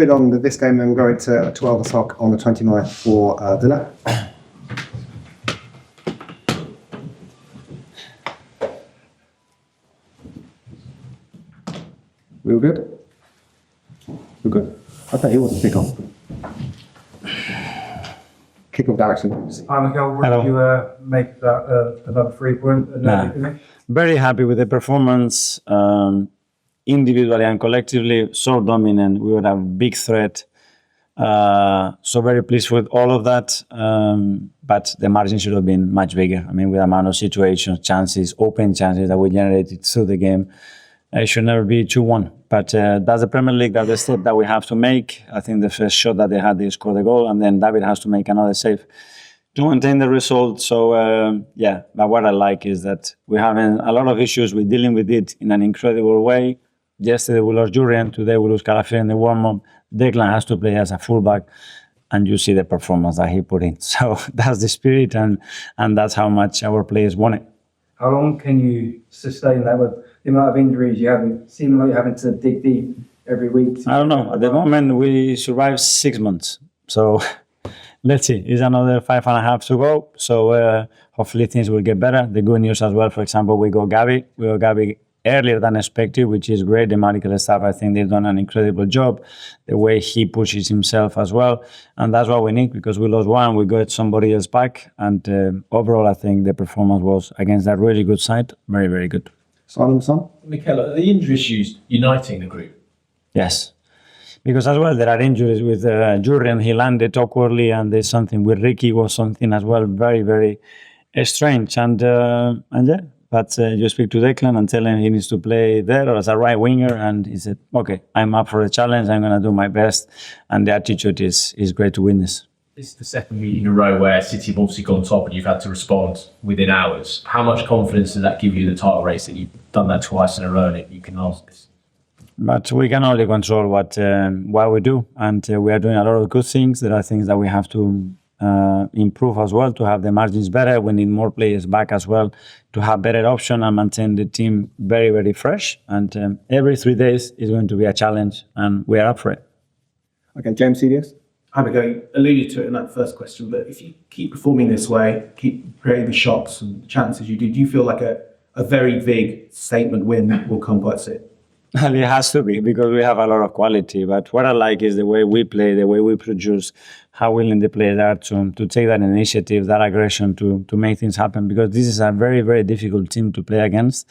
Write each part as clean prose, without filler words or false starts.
bid on this game, and we'll go into 12 o'clock on the 29th for dinner. We all good? We're good. I thought he wasn't kick off. Kick off direction. Hi, Mikel. What did you make that another 3 point? Very happy with the performance. Individually and collectively, so dominant. We were a big threat. So very pleased with all of that. But the margin should have been much bigger. I mean, with the amount of situations, chances, open chances that we generated through the game, it should never be 2-1. But that's the Premier League. That's the step that we have to make. I think the first shot that they had, they scored the goal, and then David has to make another save to maintain the result. So but what I like is that we're having a lot of issues. We're dealing with it in an incredible way. Yesterday we lost Georginio, today we lose Calafiori in the warm-up. Declan has to play as a fullback, and you see the performance that he put in. So that's the spirit, and that's how much our players want it. How long can you sustain that with the amount of injuries you have? Seem like you're having to dig deep every week. I don't know. At the moment, we survived 6 months. So let's see. It's another 5.5 to go. So hopefully things will get better. The good news as well, for example, we got Gabi earlier than expected, which is great. The medical staff, I think they've done an incredible job. The way he pushes himself as well. And that's what we need, because we lost one, we got somebody else back. And overall, I think the performance was against that really good side. Very, very good. Simon? Mikel, are the injury issues uniting the group? Yes. Because as well, there are injuries with Jurgen. He landed awkwardly, and there's something with Ricky was something as well, very, very strange. And yeah. But you speak to Declan and tell him he needs to play there or as a right winger, and he said, okay, I'm up for the challenge, I'm going to do my best, and the attitude is great to witness. This is the second week in a row where City have obviously gone top and you've had to respond within hours. How much confidence does that give you in the title race that you've done that twice in a row and you can ask this? But we can only control what we do, and we are doing a lot of good things. There are things that we have to improve as well to have the margins better. We need more players back as well to have better option and maintain the team very, very fresh. And every 3 days is going to be a challenge, and we are up for it. Okay, James, CDS? I alluded to it in that first question, but if you keep performing this way, keep creating the shots and chances you do you feel like a very big statement win will come by it? Well, it has to be, because we have a lot of quality. But what I like is the way we play, the way we produce, how willing the players are to take that initiative, that aggression to make things happen. Because this is a very, very difficult team to play against.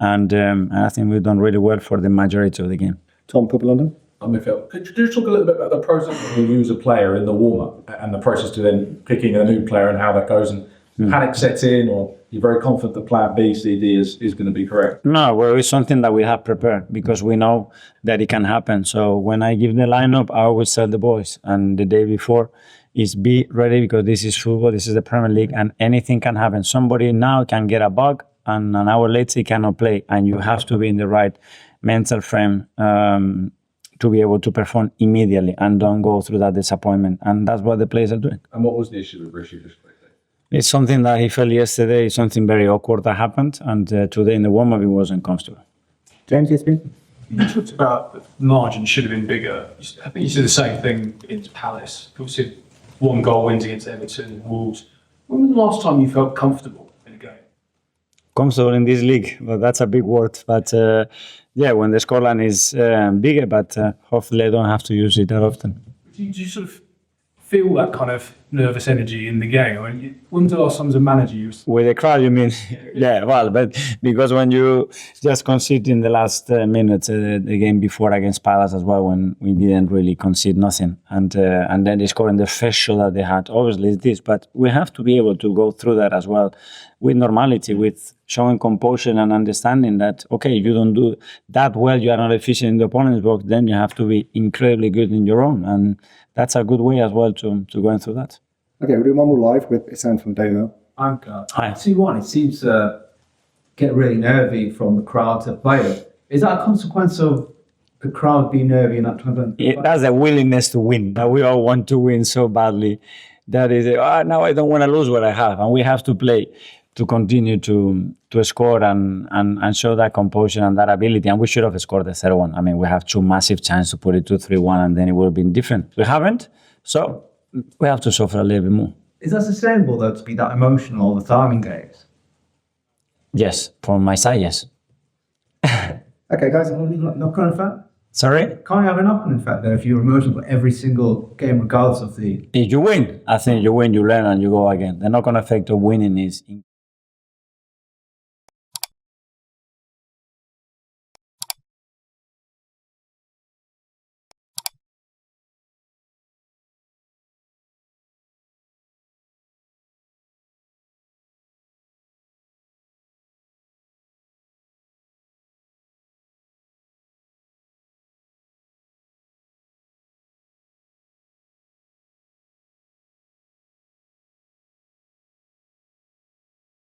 And I think we've done really well for the majority of the game. Tom, Purple London? Mikel, could you talk a little bit about the process when you use a player in the warm-up and the process to then picking a new player and how that goes, and panic sets in, or you're very confident that plan B, C, D is going to be correct? No, well, it's something that we have prepared because we know that it can happen. So when I give the lineup, I always tell the boys, and the day before is be ready, because this is football, this is the Premier League, and anything can happen. Somebody now can get a bug, and an hour later he cannot play, and you have to be in the right mental frame to be able to perform immediately and don't go through that disappointment. And that's what the players are doing. And what was the issue with Rishi just quickly? It's something that he felt yesterday, something very awkward that happened, and today in the warm-up he wasn't comfortable. James, yes, please? You talked about the margin should have been bigger. I think you said the same thing against Palace. Obviously, 1 goal wins against Everton, Wolves. When was the last time you felt comfortable in a game? Comfortable in this league, but that's a big word. But when the scoreline is bigger, but hopefully I don't have to use it that often. Do you sort of feel that kind of nervous energy in the game? I mean, when's the last time as a manager you... With the crowd, you mean? Yeah, well, but because when you just concede in the last minutes, the game before against Palace as well, when we didn't really concede nothing, and then they scored in the first shot that they had, obviously it's this, but we have to be able to go through that as well with normality, with showing composure and understanding that, okay, if you don't do that well, you are not efficient in the opponent's box, then you have to be incredibly good in your own, and that's a good way as well to going through that. Okay, we'll do one more live with Isan from Daily. Anchor. Hi. 2-1, it seems to get really nervy from the crowd to play it. Is that a consequence of the crowd being nervy in that tournament? That's a willingness to win, that we all want to win so badly. That is, now I don't want to lose what I have, and we have to play. to continue to score and show that composure and that ability. And we should have scored the third one. I mean, we have two massive chances to put it 2-3-1, and then it would have been different. We haven't, so we have to suffer a little bit more. Is that sustainable though, to be that emotional all the time in games? Yes, from my side, yes. Okay, guys, knock-on effect? Sorry? Can't you have an knock-on effect though if you're emotional every single game regardless of the... If you win, I think you win, you learn, and you go again. The knock-on effect of winning is